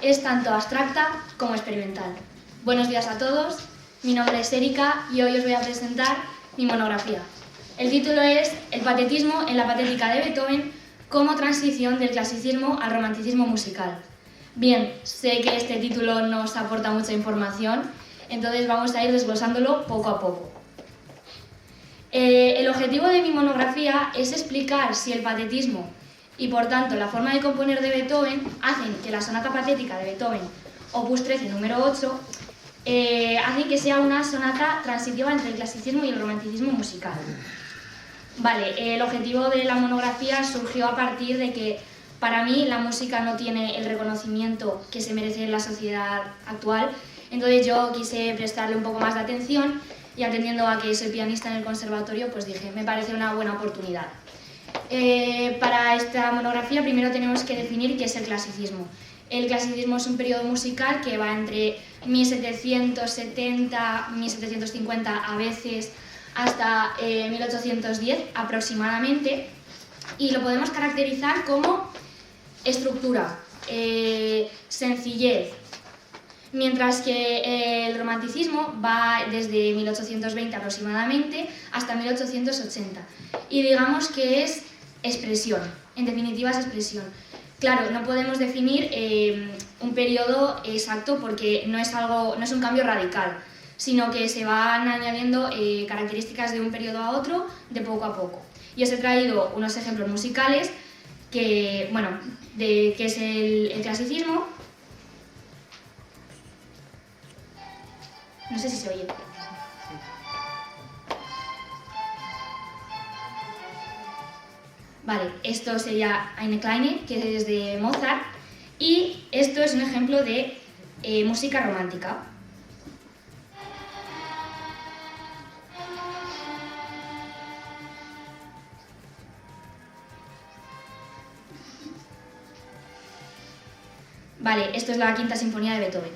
es tanto abstracta como experimental. Buenos días a todos, mi nombre es Erika y hoy os voy a presentar mi monografía. El título es El patetismo en la patética de Beethoven como transición del clasicismo al romanticismo musical. Bien, sé que este título nos aporta mucha información, entonces vamos a ir desglosándolo poco a poco. El objetivo de mi monografía es explicar si el patetismo y por tanto la forma de componer de Beethoven hacen que la sonata patética de Beethoven, opus 13 número 8, hacen que sea una sonata transitiva entre el clasicismo y el romanticismo musical. Vale, el objetivo de la monografía surgió a partir de que para mí la música no tiene el reconocimiento que se merece en la sociedad actual, entonces yo quise prestarle un poco más de atención y atendiendo a que soy pianista en el conservatorio, pues dije, me parece una buena oportunidad. Para esta monografía primero tenemos que definir qué es el clasicismo. El clasicismo es un periodo musical que va entre 1770, 1750 a veces hasta 1810 aproximadamente, y lo podemos caracterizar como estructura, sencillez, mientras que el romanticismo va desde 1820 aproximadamente hasta 1880 y digamos que es expresión, en definitiva es expresión. Claro, no podemos definir un periodo exacto porque no es un cambio radical, sino que se van añadiendo características de un periodo a otro de poco a poco. Y os he traído unos ejemplos musicales que, bueno, de qué es el clasicismo. No sé si se oye. Vale, esto sería Eine Kleine, que es de Mozart, y esto es un ejemplo de música romántica. Vale, esto es la Quinta Sinfonía de Beethoven.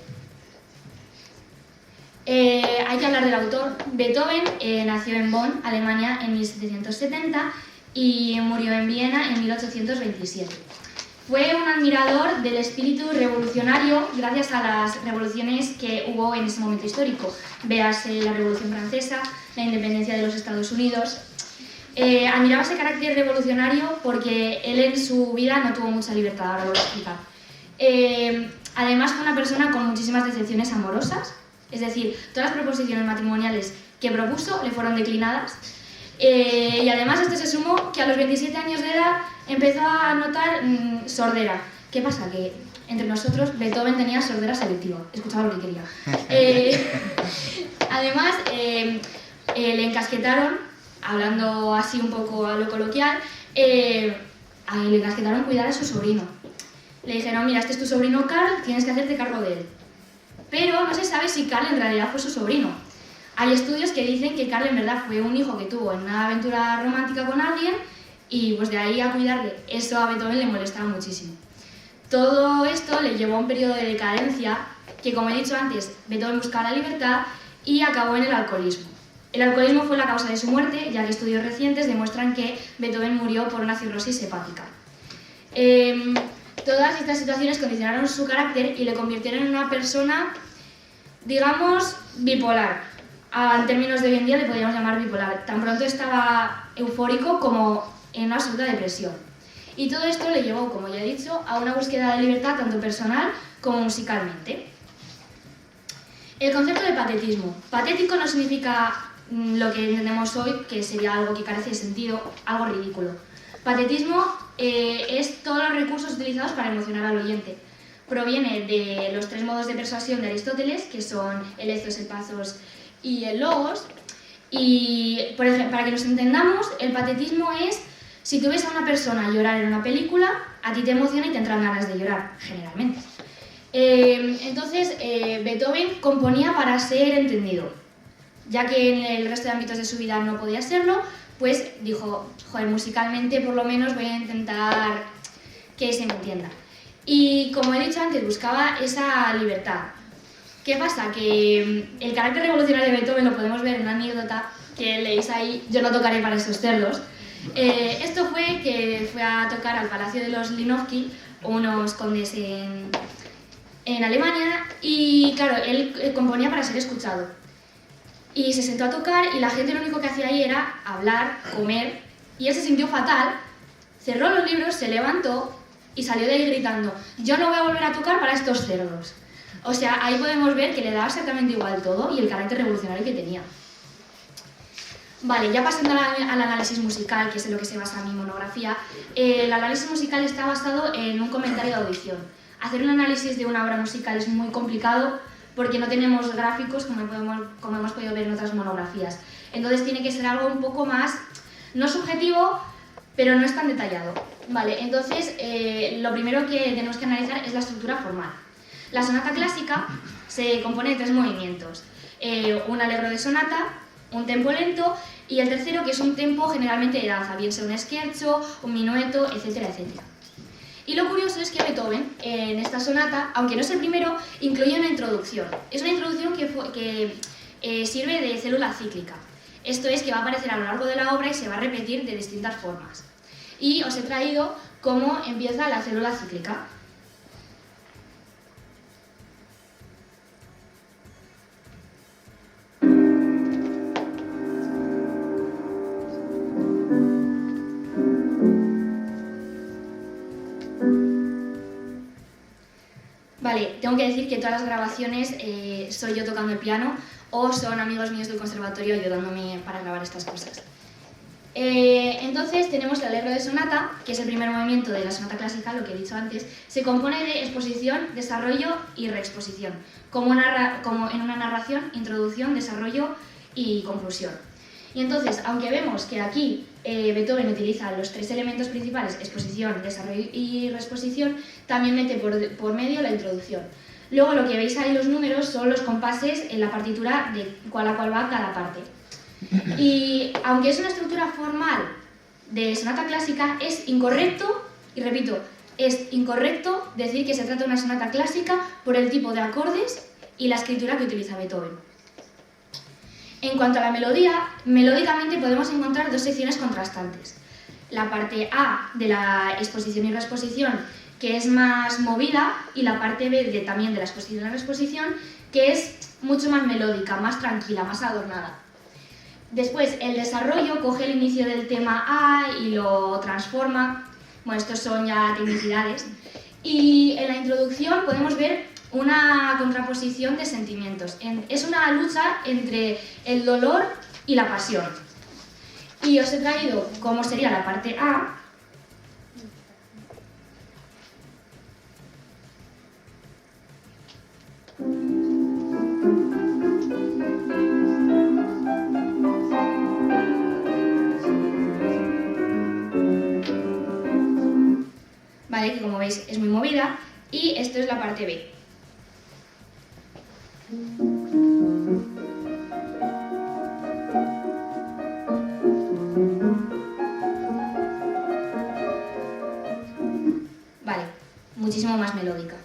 Hay que hablar del autor. Beethoven nació en Bonn, Alemania, en 1770 y murió en Viena en 1827. Fue un admirador del espíritu revolucionario gracias a las revoluciones que hubo en ese momento histórico. Véase la Revolución Francesa, la independencia de los Estados Unidos. Admiraba ese carácter revolucionario porque él en su vida no tuvo mucha libertad, ahora lo voy a explicar. Además fue una persona con muchísimas decepciones amorosas, es decir, todas las proposiciones matrimoniales que propuso le fueron declinadas. Y además esto se sumó que a los 27 años de edad empezó a notar sordera. ¿Qué pasa? Que entre nosotros Beethoven tenía sordera selectiva, escuchaba lo que quería. Además le encasquetaron, hablando así un poco a lo coloquial, le encasquetaron cuidar a su sobrino. Le dijeron, mira, este es tu sobrino Karl, tienes que hacerte cargo de él. Pero no se sabe si Karl en realidad fue su sobrino. Hay estudios que dicen que Karl en verdad fue un hijo que tuvo en una aventura romántica con alguien y pues de ahí a cuidarle. Eso a Beethoven le molestaba muchísimo. Todo esto le llevó a un periodo de decadencia que, como he dicho antes, Beethoven buscaba la libertad y acabó en el alcoholismo. El alcoholismo fue la causa de su muerte, ya que estudios recientes demuestran que Beethoven murió por una cirrosis hepática. Todas estas situaciones condicionaron su carácter y le convirtieron en una persona, digamos, bipolar. En términos de hoy en día le podríamos llamar bipolar. Tan pronto estaba eufórico como en una absoluta depresión. Y todo esto le llevó, como ya he dicho, a una búsqueda de libertad tanto personal como musicalmente. El concepto de patetismo. Patético no significa lo que entendemos hoy, que sería algo que carece de sentido, algo ridículo. Patetismo es todos los recursos utilizados para emocionar al oyente. Proviene de los 3 modos de persuasión de Aristóteles, que son el ethos, el pathos y el logos. Y, por ejemplo, para que nos entendamos, el patetismo es si tú ves a una persona llorar en una película, a ti te emociona y te entran ganas de llorar, generalmente. Entonces, Beethoven componía para ser entendido. Ya que en el resto de ámbitos de su vida no podía serlo, pues dijo, joder, musicalmente por lo menos voy a intentar que se me entienda. Y como he dicho antes, buscaba esa libertad. ¿Qué pasa? Que el carácter revolucionario de Beethoven lo podemos ver en una anécdota que leéis ahí, yo no tocaré para esos cerdos. Esto fue que fue a tocar al Palacio de los Linovsky, unos condes en Alemania, y claro, él componía para ser escuchado. Y se sentó a tocar y la gente lo único que hacía ahí era hablar, comer, y él se sintió fatal, cerró los libros, se levantó y salió de ahí gritando: yo no voy a volver a tocar para estos cerdos. O sea, ahí podemos ver que le daba exactamente igual todo y el carácter revolucionario que tenía. Vale, ya pasando al análisis musical, que es en lo que se basa mi monografía, el análisis musical está basado en un comentario de audición. Hacer un análisis de una obra musical es muy complicado porque no tenemos gráficos como hemos podido ver en otras monografías. Entonces tiene que ser algo un poco más, no subjetivo, pero no es tan detallado. Vale, entonces lo primero que tenemos que analizar es la estructura formal. La sonata clásica se compone de 3 movimientos: un allegro de sonata, un tempo lento y el tercero, que es un tempo generalmente de danza, bien sea un scherzo, un minueto, etcétera, etcétera. Y lo curioso es que Beethoven, en esta sonata, aunque no es el primero, incluye una introducción. Es una introducción que sirve de célula cíclica. Esto es que va a aparecer a lo largo de la obra y se va a repetir de distintas formas. Y os he traído cómo empieza la célula cíclica. Vale, tengo que decir que todas las grabaciones soy yo tocando el piano o son amigos míos del conservatorio ayudándome para grabar estas cosas. Entonces tenemos el allegro de sonata, que es el primer movimiento de la sonata clásica, lo que he dicho antes. Se compone de exposición, desarrollo y reexposición, como en una narración, introducción, desarrollo y conclusión. Y entonces, aunque vemos que aquí Beethoven utiliza los 3 elementos principales, exposición, desarrollo y reexposición, también mete por medio la introducción. Luego lo que veis ahí los números son los compases en la partitura de cuál a cuál va cada parte. Y aunque es una estructura formal de sonata clásica, es incorrecto, y repito, es incorrecto decir que se trata de una sonata clásica por el tipo de acordes y la escritura que utiliza Beethoven. En cuanto a la melodía, melódicamente podemos encontrar 2 secciones contrastantes. La parte A de la exposición y reexposición, que es más movida, y la parte B también de la exposición y la reexposición, que es mucho más melódica, más tranquila, más adornada. Después, el desarrollo coge el inicio del tema A y lo transforma. Bueno, estos son ya tecnicidades. Y en la introducción podemos ver una contraposición de sentimientos. Es una lucha entre el dolor y la pasión. Y os he traído cómo sería la parte A. Vale, que como veis es muy movida. Y esto es la parte B. Vale, muchísimo más melódica.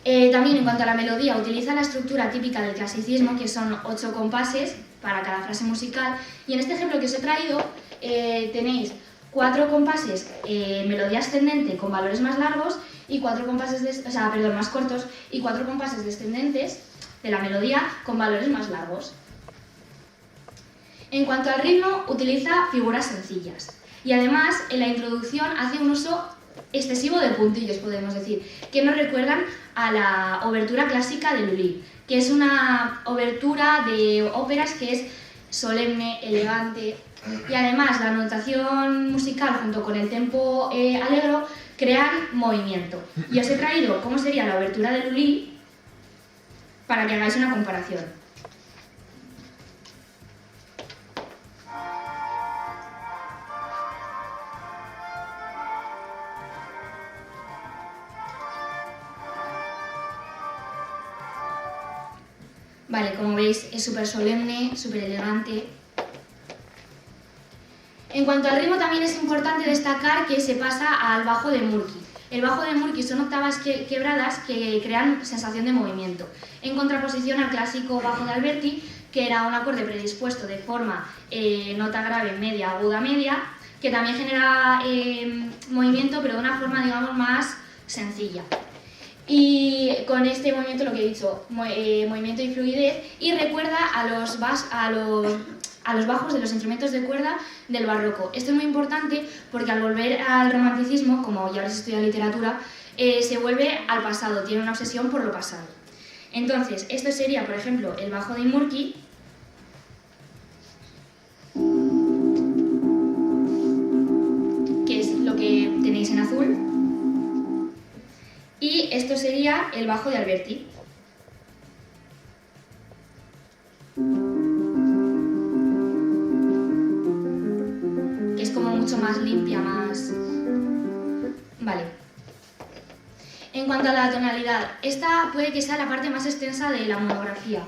También en cuanto a la melodía, utiliza la estructura típica del clasicismo, que son 8 compases para cada frase musical. Y en este ejemplo que os he traído tenéis 4 compases melodía ascendente con valores más largos y 4 compases más cortos y 4 compases descendentes de la melodía con valores más largos. En cuanto al ritmo, utiliza figuras sencillas y además en la introducción hace un uso excesivo de puntillos, podemos decir, que nos recuerdan a la obertura clásica de Lully, que es una obertura de óperas que es solemne, elegante, y además la notación musical junto con el tempo allegro crean movimiento. Y os he traído cómo sería la obertura de Lully para que hagáis una comparación. Vale, como veis es súper solemne, súper elegante. En cuanto al ritmo también es importante destacar que se pasa al bajo de Murky. El bajo de Murky son octavas quebradas que crean sensación de movimiento, en contraposición al clásico bajo de Alberti, que era un acorde predispuesto de forma nota grave, media, aguda, media, que también genera movimiento, pero de una forma, digamos, más sencilla. Y con este movimiento, lo que he dicho, movimiento y fluidez, y recuerda a los bajos de los instrumentos de cuerda del barroco. Esto es muy importante porque al volver al romanticismo, como ya habéis estudiado literatura, se vuelve al pasado, tiene una obsesión por lo pasado. Entonces, esto sería, por ejemplo, el bajo de Imurki, que es lo que tenéis en azul, y esto sería el bajo de Alberti. Que es como mucho más limpia, más... Vale. En cuanto a la tonalidad, esta puede que sea la parte más extensa de la monografía.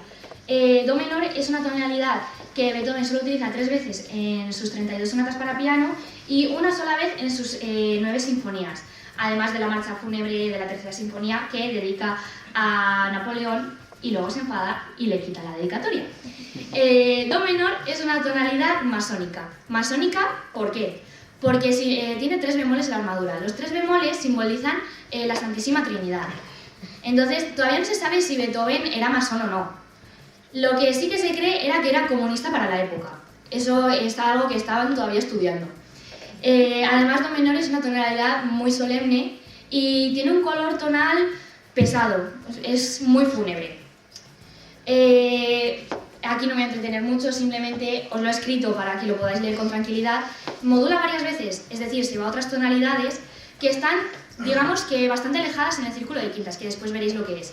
Do menor es una tonalidad que Beethoven solo utiliza 3 veces en sus 32 sonatas para piano y una sola vez en sus 9 sinfonías, además de la marcha fúnebre de la tercera sinfonía que dedica a Napoleón y luego se enfada y le quita la dedicatoria. Do menor es una tonalidad masónica. ¿Masónica por qué? Porque tiene 3 bemoles en la armadura. Los 3 bemoles simbolizan la Santísima Trinidad. Entonces, todavía no se sabe si Beethoven era masón o no. Lo que sí que se cree era que era comunista para la época. Eso es algo que estaban todavía estudiando. Además, do menor es una tonalidad muy solemne y tiene un color tonal pesado, es muy fúnebre. Aquí no me voy a entretener mucho, simplemente os lo he escrito para que lo podáis leer con tranquilidad. Modula varias veces, es decir, se va a otras tonalidades que están, digamos que bastante alejadas en el círculo de quintas, que después veréis lo que es.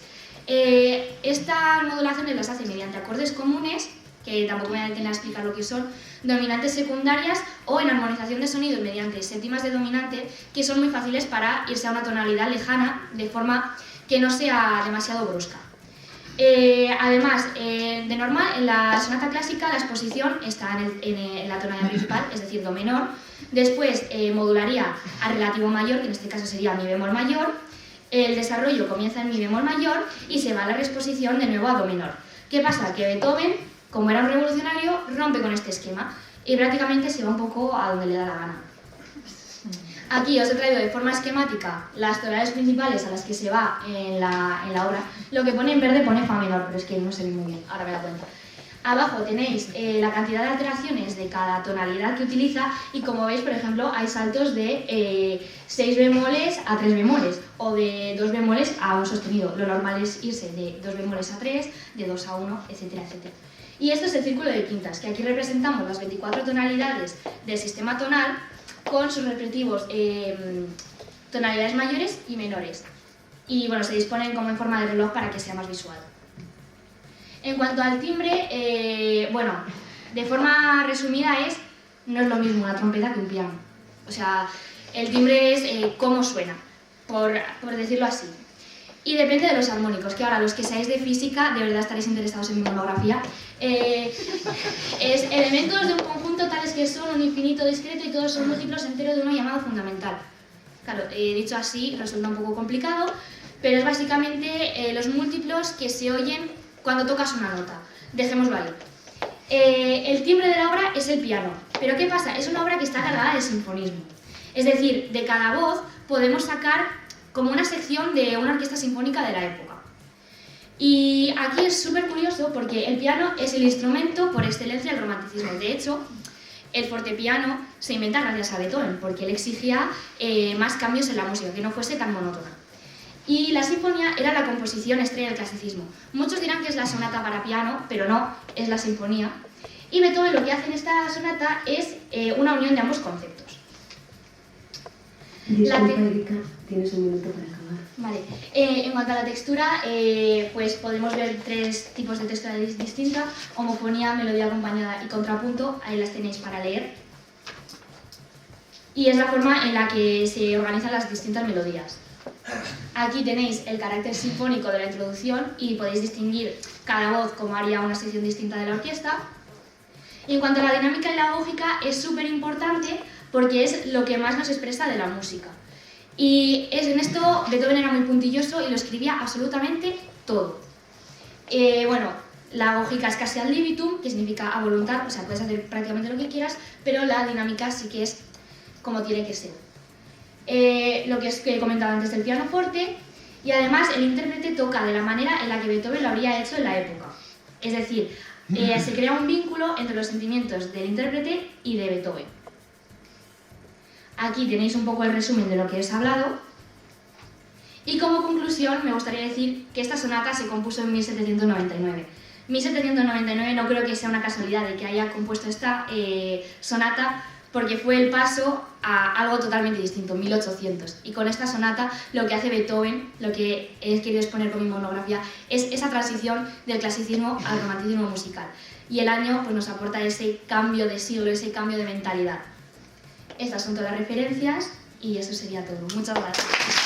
Estas modulaciones las hace mediante acordes comunes, que tampoco me voy a detener a explicar lo que son, dominantes secundarias o en armonización de sonidos mediante séptimas de dominante, que son muy fáciles para irse a una tonalidad lejana de forma que no sea demasiado brusca. Además, de normal, en la sonata clásica la exposición está en la tonalidad principal, es decir, do menor. Después modularía a relativo mayor, que en este caso sería mi bemol mayor. El desarrollo comienza en mi bemol mayor y se va a la reexposición de nuevo a do menor. ¿Qué pasa? Que Beethoven, como era un revolucionario, rompe con este esquema y prácticamente se va un poco a donde le da la gana. Aquí os he traído de forma esquemática las tonalidades principales a las que se va en la obra. Lo que pone en verde pone fa menor, pero es que no se ve muy bien, ahora me da cuenta. Abajo tenéis la cantidad de alteraciones de cada tonalidad que utiliza y como veis, por ejemplo, hay saltos de 6 bemoles a 3 bemoles o de 2 bemoles a un sostenido. Lo normal es irse de 2 bemoles a 3, de 2 a 1, etcétera, etcétera. Y esto es el círculo de quintas, que aquí representamos las 24 tonalidades del sistema tonal con sus respectivos tonalidades mayores y menores. Y bueno, se disponen como en forma de reloj para que sea más visual. En cuanto al timbre, bueno, de forma resumida no es lo mismo una trompeta que un piano. O sea, el timbre es cómo suena, por decirlo así. Y depende de los armónicos, que ahora los que seáis de física, de verdad estaréis interesados en mi monografía. Es elementos de un conjunto tales que son un infinito discreto y todos son múltiplos enteros de uno llamado fundamental. Claro, dicho así resulta un poco complicado, pero es básicamente los múltiplos que se oyen cuando tocas una nota. Dejémoslo ahí. El timbre de la obra es el piano. Pero ¿qué pasa? Es una obra que está cargada de sinfonismo. Es decir, de cada voz podemos sacar como una sección de una orquesta sinfónica de la época. Y aquí es súper curioso porque el piano es el instrumento por excelencia del romanticismo. De hecho, el fortepiano se inventa gracias a Beethoven, porque él exigía más cambios en la música, que no fuese tan monótona. Y la sinfonía era la composición estrella del clasicismo. Muchos dirán que es la sonata para piano, pero no, es la sinfonía. Y Beethoven lo que hace en esta sonata es una unión de ambos conceptos. Disculpa, Erika, tienes un minuto para acabar. Vale. En cuanto a la textura, pues podemos ver 3 tipos de textura distinta: homofonía, melodía acompañada y contrapunto. Ahí las tenéis para leer. Y es la forma en la que se organizan las distintas melodías. Aquí tenéis el carácter sinfónico de la introducción y podéis distinguir cada voz como haría una sección distinta de la orquesta. Y en cuanto a la dinámica y la lógica, es súper importante porque es lo que más nos expresa de la música. Y en esto Beethoven era muy puntilloso y lo escribía absolutamente todo. Bueno, la lógica es casi ad libitum, que significa a voluntad, o sea, puedes hacer prácticamente lo que quieras, pero la dinámica sí que es como tiene que ser. Lo que he comentado antes del pianoforte, Y además el intérprete toca de la manera en la que Beethoven lo habría hecho en la época. Es decir, se crea un vínculo entre los sentimientos del intérprete y de Beethoven. Aquí tenéis un poco el resumen de lo que os he hablado. Y como conclusión me gustaría decir que esta sonata se compuso en 1799. 1799 no creo que sea una casualidad de que haya compuesto esta sonata, porque fue el paso a algo totalmente distinto, 1800. Y con esta sonata lo que hace Beethoven, lo que he querido exponer con mi monografía, es esa transición del clasicismo al romanticismo musical. Y el año pues, nos aporta ese cambio de siglo, ese cambio de mentalidad. Estas son todas las referencias y eso sería todo. Muchas gracias.